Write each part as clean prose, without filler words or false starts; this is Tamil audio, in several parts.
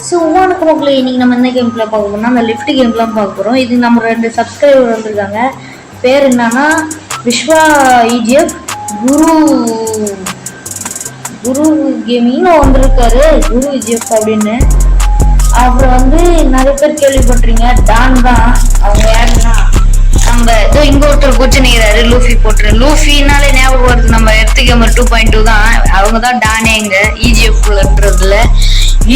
ஸோ உமானுக்கு மக்களே இன்னைக்கு நம்ம என்ன கேம் பிளே பார்க்க போறோம்னா அந்த லிஃப்ட் கேம் பிளான் பார்க்க போகிறோம். இது நம்ம 2 சப்ஸ்கிரைபர் வந்திருக்காங்க. பேர் என்னன்னா விஸ்வா இஜிஎஃப் குரு குரு கேமிங்னு வந்திருக்காரு. குரு இஜிஎஃப் அப்படின்னு. அப்புறம் வந்து நிறைய பேர் கேள்விப்பட்டிருங்க. டான் தான் அவங்க யாருன்னா நம்ம ஏதோ இங்க ஒருத்தர் கொச்சினிக்கிறாரு லூஃபி போட்டுரு. லூஃபினாலே ஞாபகம் வருது நம்ம எர்த் கேமர் 2.2 தான். அவங்க தான் டானே இங்க இஜிஎஃப்ன்றதுல.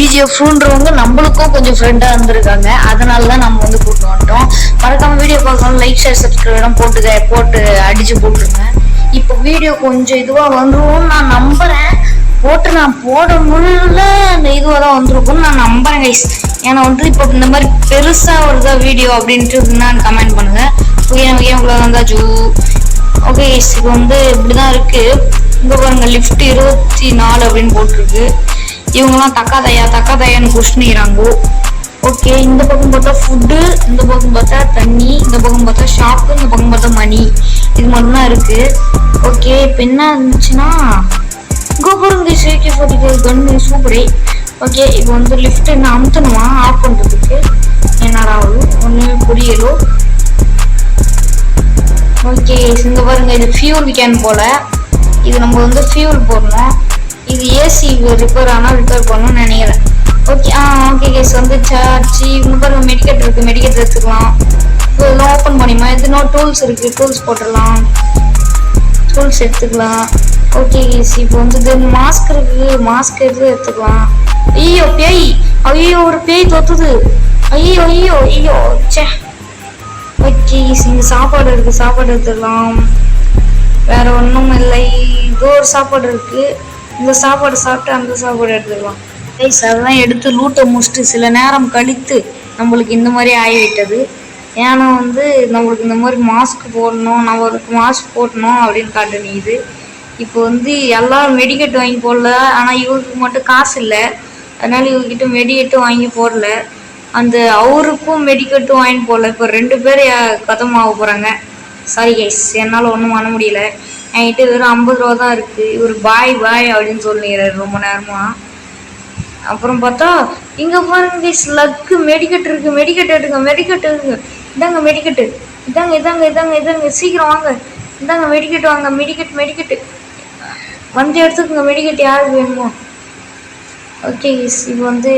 இஜிஎஃப்ன்றவங்க நம்மளுக்கும் கொஞ்சம் ஃப்ரெண்டா இருந்திருக்காங்க. அதனால தான் நம்ம வந்து கூட்டு வந்துட்டோம். மறக்காம வீடியோ பார்க்கணும், லைக் ஷேர் சப்ஸ்கிரைப் போட்டு அடிச்சு போட்டுருங்க. இப்போ வீடியோ கொஞ்சம் இதுவா வந்துடும் நான் நம்புறேன். நான் போட முடியல அந்த இதுவாக தான் வந்திருக்கும்னு நான் நம்புறேன் கைஸ். ஏன்னா வந்து இப்போ இந்த மாதிரி பெருசா வருதா வீடியோ அப்படின்ட்டு நான் கமெண்ட் பண்ணுங்க. வந்தாச்சு. ஓகே கைஸ், இப்போ வந்து இப்படிதான் இருக்கு. இங்க பாருங்க லிஃப்ட் 24 அப்படின்னு போட்டிருக்கு. இவங்கெல்லாம் தக்காதையான்னு குஷ்ணிக்கிறாங்க. ஓகே, இந்த பக்கம் பார்த்தா ஃபுட்டு, இந்த பக்கம் பார்த்தா தண்ணி, இந்த பக்கம் பார்த்தா ஷாப்பு, இந்த பக்கம் பார்த்தா மணி. இது மட்டும்தான் இருக்கு. ஓகே, இப்போ என்ன இருந்துச்சுன்னா கோபுரங்க AK-47 கன்னு சூப்பரே. ஓகே, இப்போ வந்து லிஃப்ட் என்ன அமுத்தணுமா ஆஃப் பண்ணுறதுக்கு? என்னடா ஒன்றுமே புரியலோ. ஓகே, இங்கே பாருங்க இது ஃபியூல் கேன் போல. இது நம்ம வந்து ஃபியூல் போடணும். இது ஏசி ரிப்பேர் ஆனால் ரிப்பேர் பண்ணணும்னு நினைக்கிறேன். ஓகே ஓகே கேஸ் வந்துச்சா. இங்கே பாருங்க மெடிக்கெட் இருக்குது, மெடிக்கெட் எடுத்துக்கலாம். இப்போ இதெல்லாம் ஓப்பன் பண்ணிமா. இது நோ டூல்ஸ் இருக்குது, டூல்ஸ் போட்டுடலாம், டூல்ஸ் எடுத்துக்கலாம். ஓகே கேஸ், இப்போ வந்து மாஸ்க் இருக்குது, மாஸ்க் எடுத்துக்கலாம். ஐயோ பேய், ஐயோ ஒரு பேய் தொத்துது. ஐயோ ஐயோ ஐயோ சே. ஓகே, இங்கே சாப்பாடு இருக்குது, சாப்பாடு எடுத்துக்கலாம். வேற ஒன்றும் இல்லை. இது ஒரு சாப்பாடு இருக்குது, இந்த சாப்பாடு சாப்பிட்டு அந்த சாப்பாடு எடுத்துக்கலாம். கைஸ் அதெல்லாம் எடுத்து லூட்டை முடிச்சுட்டு சில நேரம் கழித்து நம்மளுக்கு இந்த மாதிரி ஆகிவிட்டது. ஏன்னா வந்து நம்மளுக்கு இந்த மாதிரி மாஸ்க் போடணும், நம்மளுக்கு மாஸ்க் போடணும் அப்படின்னு காட்டுனீது. இப்போ வந்து எல்லாரும் மெடிக்கெட் வாங்கி போடல. ஆனால் இவருக்கு மட்டும் காசு இல்லை, அதனால இவர்கிட்ட மெடிக்கெட்டும் வாங்கி போடல. அந்த அவருக்கும் மெடிக்கெட்டும் வாங்கி போடல. இப்போ 2 பேர் கதமாக போகிறாங்க. சாரி கைஸ், என்னால் ஒன்றும் பண்ண முடியல. என்கிட்ட வெறும் 50 ரூபா தான் இருக்குது. இவர் பாய் அப்படின்னு சொல்லிடுறாரு ரொம்ப நேரமாக. அப்புறம் பார்த்தா இங்கே பாருங்க கைஸ் லக்கு மெடிக்கெட் இருக்குது, மெடிக்கெட் எடுங்க, மெடிக்கெட் எடுங்க. இதாங்க மெடிக்கெட்டு, இதாங்க சீக்கிரம் வாங்க. இதாங்க மெடிக்கெட் வாங்க, மெடிக்கெட்டு வந்து எடுத்துக்கோங்க. மெடிக்கெட் யாருக்கு வேணுமோ. ஓகே கைஸ், இப்போ வந்து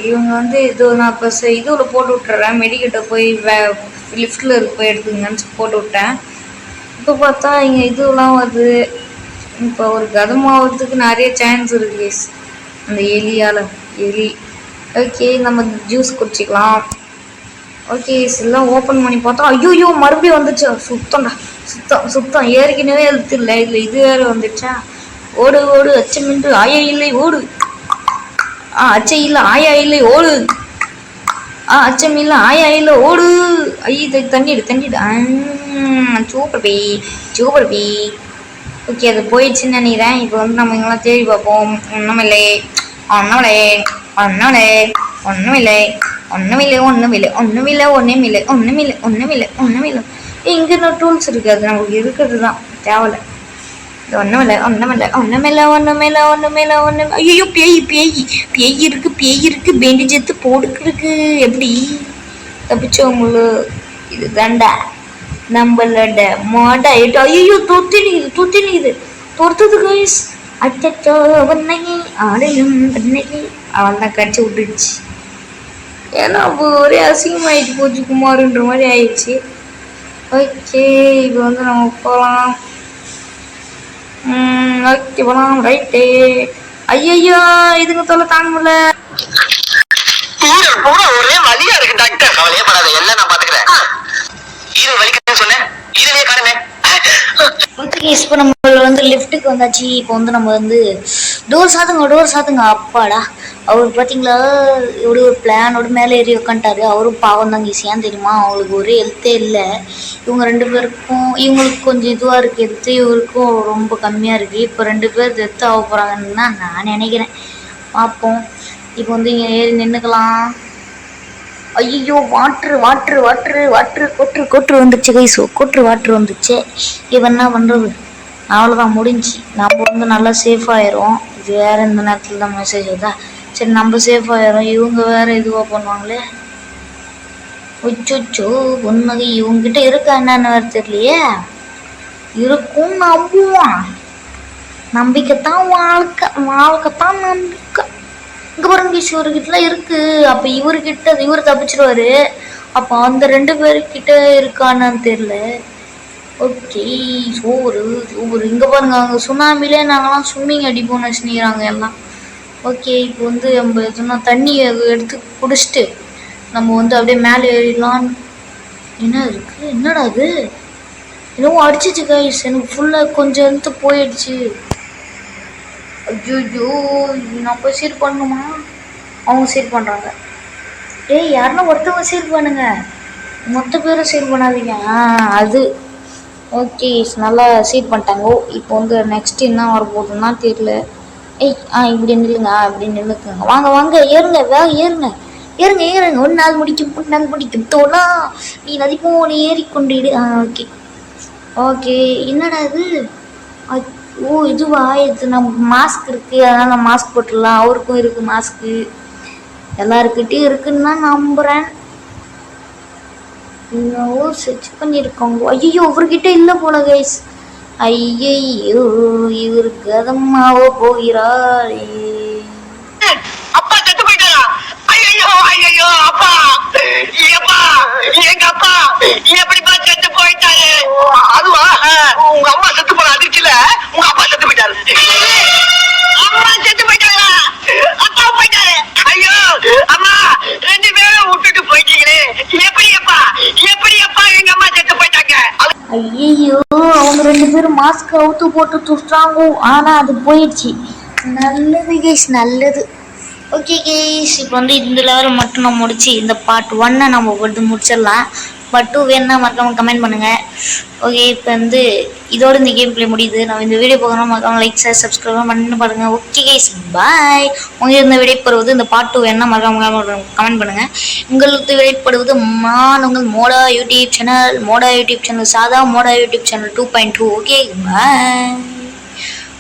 இவங்க வந்து இது நான் இப்போ இதுவில் போட்டு விட்டுறேன். மெடிக்கெட்டை போய் லிஃப்டில் போய் எடுத்துங்கன்னு போட்டு விட்டேன். இப்போ பார்த்தா இங்கே இதுலாம் வருது. இப்போ ஒரு கதமாகிறதுக்கு நிறைய சான்ஸ் இருக்குது கைஸ் அந்த எலி. ஓகே, நம்ம ஜூஸ் குடிச்சிக்கலாம். ஓகே, எல்லாம் ஓப்பன் பண்ணி பார்த்தா ஐயோ மறுபடியும் வந்துச்சு. சுத்தம் ஏற்கனவே எழுத்து இல்லை, இதில் இது வேறு வந்துடுச்சா. ஓடு அச்சமின்று ஆயா இல்லை ஓடு. அச்சை இல்லை ஆயா இல்லை ஓடு. அச்சம் இல்லை ஆயா இல்லை ஓடு. ஐயோ தண்ணிடு. Super B. ஓகே, அது போயிடுச்சுன்னு நினைக்கிறேன். இப்போ வந்து நம்ம இங்கெல்லாம் தேடி பார்ப்போம். ஒன்றுமில்லை. இங்கே இன்னும் டூல்ஸ் இருக்குது, அது நமக்கு இருக்கிறது தான் தேவையில்லை. ஒன்றுமில்லை. ஐயோ பேய் இருக்கு, பேண்டேஜ் எடுத்து போட்டுருக்கு. எப்படி தப்பிச்சவங்களு? இது தாண்டா நம்மளோட மாடா. ஐயோ தொத்தினிக்குது பொறுத்தது கைஸ். அச்சோ வண்ணகி ஆடையும் வண்ணகி அவள்தான் கடிச்சு விட்டுடுச்சு. ஏன்னா ஒரே அசிங்கமாயிட்டு போச்சு, குமாருன்ற மாதிரி ஆயிடுச்சு. ஓகே, இப்போ வந்து நம்ம போகலாம். ஓகே போகலாம். ரைட்டு. ஐயோ இதுங்க தொல்லை தாங்க முடியல. ஒரே வலியா இருக்கு டாக்டர். கவலையே படாத, எல்லாம் நான் பாத்துக்கிறேன். இது வலிக்குதுன்னு சொன்னேன், இதுவே காணுமே. ஓகே, இப்போ நம்ம வந்து லிஃப்ட்டுக்கு வந்தாச்சு. இப்போ வந்து நம்ம வந்து டோர் சாத்துங்க. அப்பாடா, அவர் பார்த்தீங்களா எப்படி ஒரு பிளானோட மேலே ஏறி உட்காந்துட்டாரு. அவரும் பாவம் தாங்க. ஏன் தெரியுமா, அவங்களுக்கு ஒரு ஹெல்த்தே இல்லை. இவங்க 2 பேருக்கும் இவங்களுக்கு கொஞ்சம் இதுவாக இருக்குது ஹெல்த்து, இவருக்கும் ரொம்ப கம்மியாக இருக்குது. இப்போ 2 பேர் டெத் ஆக போகிறாங்கன்னு தான் நான் நினைக்கிறேன். பார்ப்போம். இப்போ வந்து இங்கே ஏறி நின்றுக்கலாம். ஐயோ வாட்ரு கொட்ரு வந்துச்சு கைஸ். வாட்ரு வந்துச்சு. இப்போ என்ன பண்ணுறது, அவ்வளோதான் முடிஞ்சு. நம்ம வந்து நல்லா சேஃபாகிடும். இது வேறு இந்த நேரத்தில் தான் மெசேஜ் வருதா. சரி நம்ம சேஃப் ஆயிரும். இவங்க வேற இதுவாக பண்ணுவாங்களே. ஒச்சோ உண்மைக்கு இவங்ககிட்ட இருக்கா என்னன்னு வேறு தெரியலையே. இருக்கும் நம்புவான். நம்பிக்கைத்தான் வாழ்க்கைத்தான் நம்பிக்கை. இங்கே பாருங்க இவர்கிட்ட இருக்கு. அப்போ இவர் தப்பிச்சிருவாரு. அப்போ அந்த 2 பேர்கிட்ட இருக்கான்னு தெரியல. ஓகே சோறு இங்கே பாருங்க, அங்கே சுனாமிலே நாங்களாம் ஸ்விம்மிங் அடிப்போம்னு வச்சுக்கிறாங்க எல்லாம். ஓகே இப்போ வந்து நம்ம எதுனா தண்ணியை எடுத்து குடிச்சிட்டு நம்ம வந்து அப்படியே மேலே ஏறிடலாம். என்ன இருக்குது, என்னடா அது, என்னவோ அடிச்சிச்சு கைஸ். எனக்கு ஃபுல்லாக கொஞ்சம் எடுத்து போயிடுச்சு. ஐயோ நம்ம சீர் பண்ணணுமா? அவங்க சீர் பண்ணுறாங்க. ஏய் யாருன்னா ஒருத்தவங்க சீர் பண்ணுங்க, மொத்த பேரும் சீர் பண்ணாதீங்க. அது ஓகே நல்லா சீட் பண்ணிட்டாங்க. இப்போ வந்து நெக்ஸ்ட் என்ன வரப்போகுதுன்னா தெரியல. இப்படி நில்லுங்க, அப்படி நில்லுக்குங்க. வாங்க ஏறுங்க, ஏறுங்க. 1 நாள் முடிக்கும் தோலா நீ நதிப்போனே ஏறிக்கொண்டிடு. ஓகே என்னடா இது? இதுவா? இது நம்ம மாஸ்க் இருக்கு, அதனால நம்ம மாஸ்க் போட்டுடலாம். அவருக்கும் இருக்கு மாஸ்க்கு, எல்லாருக்கிட்டையும் இருக்குன்னு தான் நம்புறேன். இன்னும் செர்ச் பண்ணியிருக்காங்க. ஐயோ இவர்கிட்ட இல்லை போல கைஸ். ஐயோ இவரு கதமாவ போகிறாரே. அப்பா செத்து போயிட்டாரா? ஐயோ அப்பா, எங்க அப்பா எப்படிப்பா செத்து போயிட்டாரு? அதுவா, உங்க அம்மா செத்து போன அதிர்ச்சியில உங்க அப்பா செத்து போயிட்டாரு. அம்மா செத்து போயிட்டாரா? அப்பா போயிட்டாரு. ஐயோ அம்மா, 2 பேரும் விட்டுட்டு போயிட்டீங்களே. எப்படி அப்பா எங்க அம்மா செத்து போயிட்டாங்க? ஐயோ அவங்க 2 பேரும் மாஸ்க் அவுத்து போட்டு துஷ்டாங்க. ஆனா அது போயிடுச்சு. நல்லது கைஸ், நல்லது. ஓகே கைஸ், இப்போ வந்து இந்த லெவல் மட்டும் நம்ம முடிச்சு இந்த பார்ட் 1 நம்ம வந்து முடிச்சிடலாம். பார்ட் 2 வேணும்னா மறக்காம கமெண்ட் பண்ணுங்க. ஓகே இப்போ வந்து இதோட இந்த கேம் பிளே முடியுது. நம்ம இந்த வீடியோ பார்க்கணும் மறக்காம லைக் ஷேர் சப்ஸ்கிரைப் பண்ணி பாருங்க. Okay guys bye. உங்களுக்கு இந்த விடைபெறுவது இந்த பார்ட் 2 வேணும்னா மறக்காம கமெண்ட் பண்ணுங்க. உங்களுக்கு விடைபெறுவது நான் உங்கள் மோடா யூடியூப் சேனல் சாதா மோடா யூடியூப் சேனல் 2.2. Okay bye.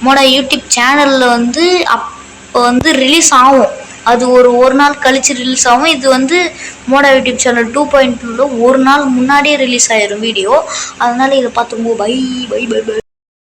மோடா யூடியூப் சேனலில் வந்து அப்போ வந்து ரிலீஸ் ஆகும். அது ஒரு நாள் கழிச்சு ரிலீஸ் ஆகும். இது வந்து மோடா யூடியூப் சேனல் 2.2 1 நாள் முன்னாடியே ரிலீஸ் ஆயிரும் வீடியோ. அதனால இதை பார்த்துக்கோங்க. பை.